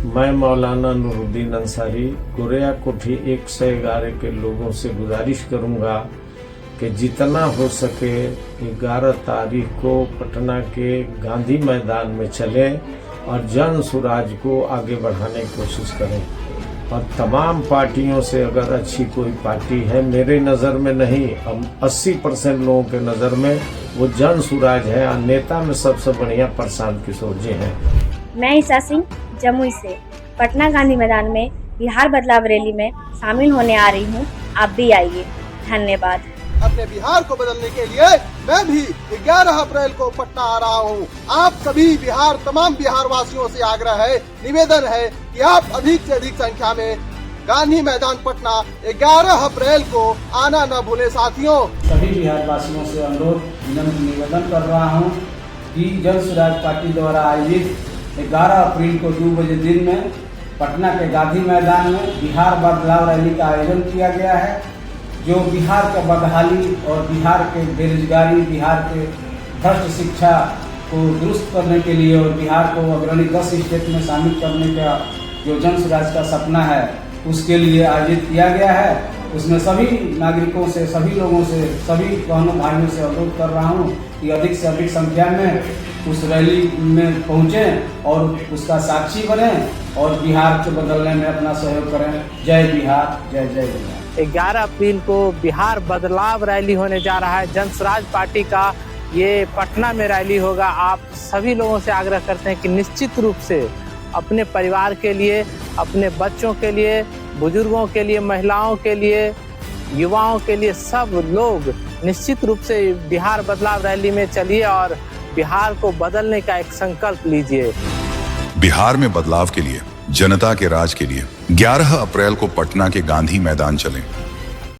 मैं मौलाना नूरुद्दीन अंसारी गोरेया कोठी 111 के लोगों से गुजारिश करूंगा कि जितना हो सके 11 तारीख को पटना के गांधी मैदान में चलें और जन सुराज को आगे बढ़ाने की कोशिश करें। और तमाम पार्टियों से अगर अच्छी कोई पार्टी है, मेरे नज़र में नहीं, 80% लोगों के नज़र में वो जन सुराज है। और नेता में सबसे बढ़िया प्रशांत किशोर जी हैं। मैं ईसा सिंह जमुई से पटना गांधी मैदान में बिहार बदलाव रैली में शामिल होने आ रही हूं। आप भी आइए। धन्यवाद। अपने बिहार को बदलने के लिए मैं भी 11 अप्रैल को पटना आ रहा हूं। आप सभी तमाम बिहार वासियों से आग्रह है, निवेदन है कि आप अधिक से अधिक संख्या में गांधी मैदान पटना 11 अप्रैल को आना न भूले साथियों। सभी बिहार वासियों से अनुरोध विनम्र निवेदन कर रहा हूं कि जन सुराज पार्टी द्वारा आयोजित 11 अप्रैल को 2 बजे दिन में पटना के गांधी मैदान में बिहार बदलाव रैली का आयोजन किया गया है, जो बिहार के बदहाली और बिहार के बेरोजगारी, बिहार के भ्रष्ट शिक्षा को दुरुस्त करने के लिए और बिहार को अग्रणी 10 स्टेट में शामिल करने का जो जन सुराज का सपना है उसके लिए आयोजित किया गया है। उसमें सभी नागरिकों से, सभी लोगों से, सभी बहनों भाइयों से अनुरोध कर रहा हूँ कि अधिक से अधिक संख्या में उस रैली में पहुँचें और उसका साक्षी बने और बिहार को बदलने में अपना सहयोग करें। जय बिहार, जय जय बिहार। 11 अप्रैल को बिहार बदलाव रैली होने जा रहा है। जन सुराज पार्टी का ये पटना में रैली होगा। आप सभी लोगों से आग्रह करते हैं कि निश्चित रूप से अपने परिवार के लिए, अपने बच्चों के लिए, बुजुर्गों के लिए, महिलाओं के लिए, युवाओं के लिए, सब लोग निश्चित रूप से बिहार बदलाव रैली में चलिए और बिहार को बदलने का एक संकल्प लीजिए। बिहार में बदलाव के लिए, जनता के राज के लिए 11 अप्रैल को पटना के गांधी मैदान चलें।